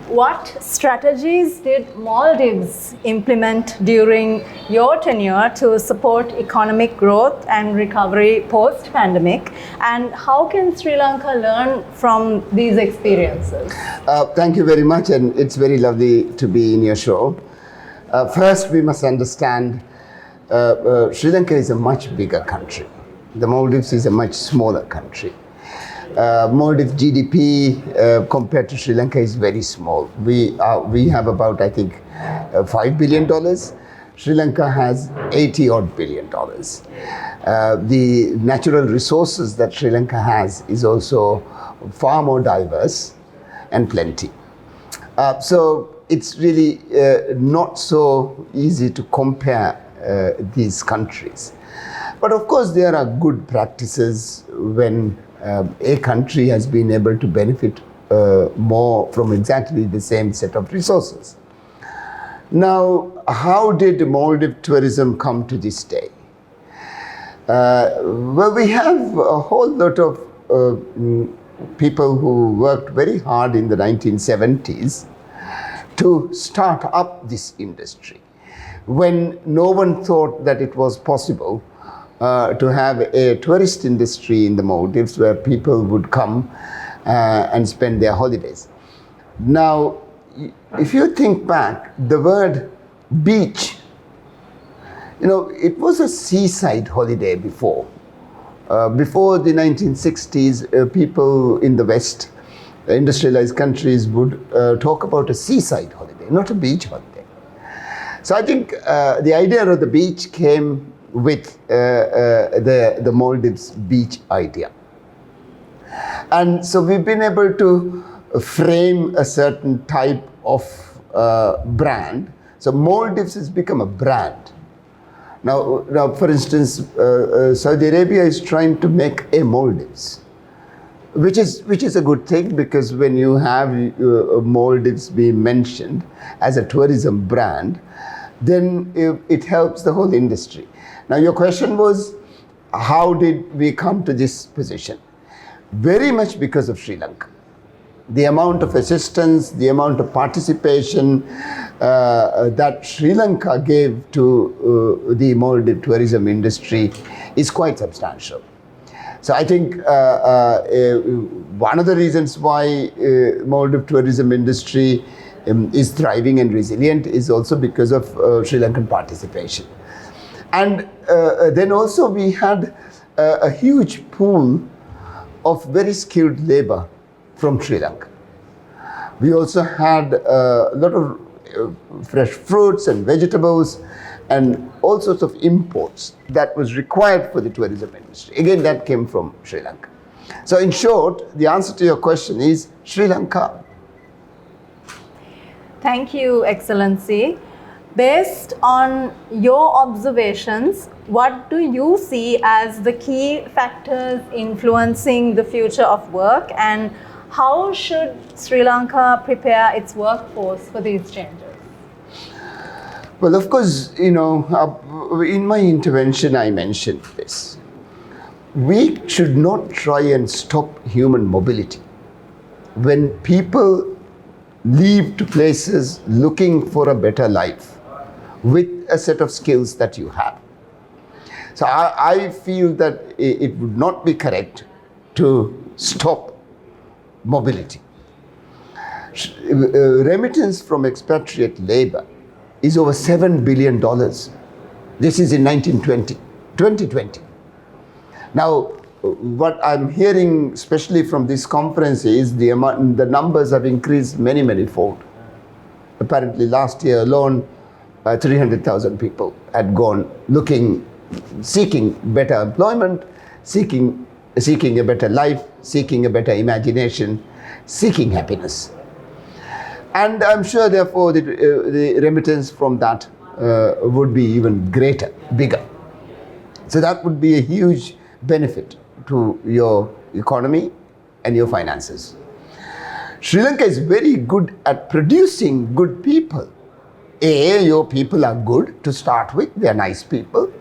what strategies did Maldives implement during your tenure to support economic growth and recovery post-pandemic? And how can Sri Lanka learn from these experiences? Thank you very much, and it's very lovely to be in your show. First, we must understand Sri Lanka is a much bigger country. The Maldives is a much smaller country. Maldives GDP compared to Sri Lanka is very small. We have about, I think, $5 billion. Sri Lanka has $80 odd billion. The natural resources that Sri Lanka has is also far more diverse and plenty. So it's really not so easy to compare these countries. But of course, there are good practices when a country has been able to benefit more from exactly the same set of resources. Now, how did Maldives tourism come to this day? Well, we have a whole lot of people who worked very hard in the 1970s to start up this industry, when no one thought that it was possible to have a tourist industry in the Maldives where people would come and spend their holidays. Now, if you think back, the word beach, it was a seaside holiday before. Before the 1960s, people in the West, industrialized countries, would talk about a seaside holiday, not a beach holiday. So I think the idea of the beach came with the Maldives beach idea. And so we've been able to frame a certain type of brand. So Maldives has become a brand. Now for instance, Saudi Arabia is trying to make a Maldives, which is a good thing, because when you have Maldives being mentioned as a tourism brand, then it helps the whole industry. Now, your question was, how did we come to this position? Very much because of Sri Lanka. The amount of assistance, the amount of participation that Sri Lanka gave to the Maldives tourism industry is quite substantial. So I think one of the reasons why Maldives tourism industry is thriving and resilient is also because of Sri Lankan participation. And then also we had a huge pool of very skilled labor from Sri Lanka. We also had a lot of fresh fruits and vegetables and all sorts of imports that was required for the tourism industry. Again, that came from Sri Lanka. So in short, the answer to your question is Sri Lanka. Thank you, Excellency. Based on your observations, what do you see as the key factors influencing the future of work, and how should Sri Lanka prepare its workforce for these changes? Well, of course, in my intervention, I mentioned this. We should not try and stop human mobility. When people leave to places looking for a better life with a set of skills that you have. So I feel that it would not be correct to stop mobility. Remittance from expatriate labor is over $7 billion. This is in 2020. Now, what I'm hearing, especially from this conference, is the numbers have increased many fold. Apparently, last year alone, 300,000 people had gone seeking better employment, seeking a better life, seeking a better imagination, seeking happiness. And I'm sure, therefore, the remittance from that would be even greater, bigger. So that would be a huge benefit to your economy and your finances. Sri Lanka is very good at producing good people. Your people are good to start with. They are nice people,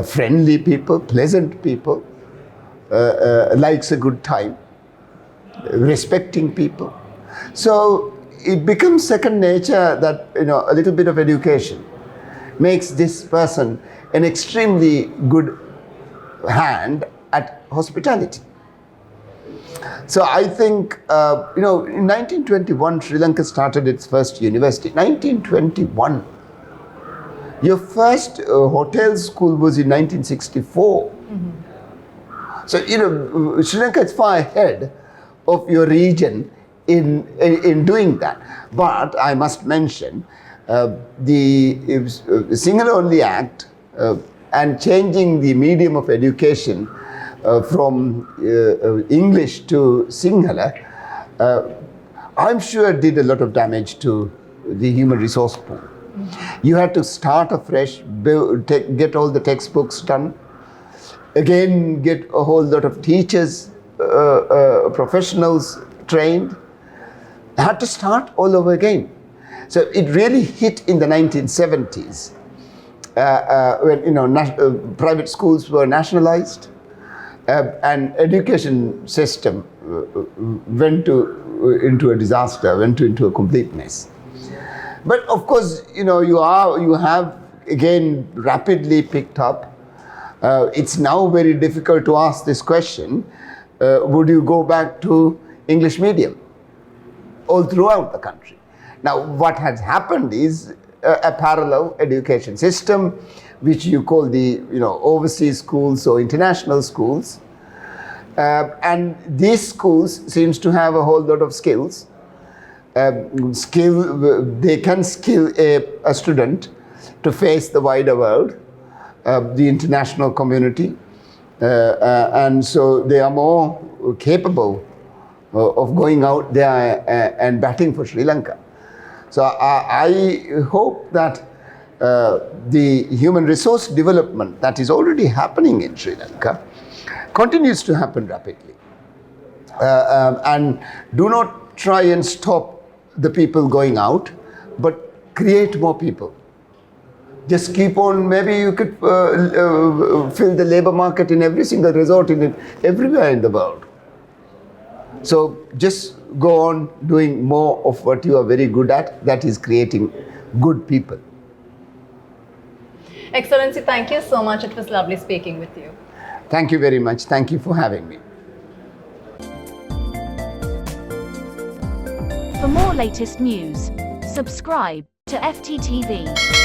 friendly people, pleasant people, likes a good time, respecting people. So it becomes second nature that, a little bit of education makes this person an extremely good hand at hospitality. So I think, in 1921, Sri Lanka started its first university. 1921. Your first hotel school was in 1964. So, Sri Lanka is far ahead of your region in doing that. But I must mention the Sinhala-only Act and changing the medium of education from English to Sinhala, I'm sure did a lot of damage to the human resource pool. You had to start afresh, get all the textbooks done, again get a whole lot of teachers, professionals trained. Had to start all over again. So it really hit in the 1970s when private schools were nationalized and education system went into a disaster, went into a complete mess. But of course, you have again rapidly picked up. It's now very difficult to ask this question, would you go back to English medium all throughout the country? Now, what has happened is a parallel education system, which you call the overseas schools or international schools. And these schools seems to have a whole lot of skills. They can skill a student to face the wider world, the international community, and so they are more capable of going out there and batting for Sri Lanka. So I hope that the human resource development that is already happening in Sri Lanka continues to happen rapidly. And do not try and stop the people going out, but create more people. Just keep on, maybe you could fill the labor market in every single resort everywhere in the world. So just go on doing more of what you are very good at, that is creating good people. Excellency, thank you so much. It was lovely speaking with you. Thank you very much. Thank you for having me. For more latest news, subscribe to FTTV.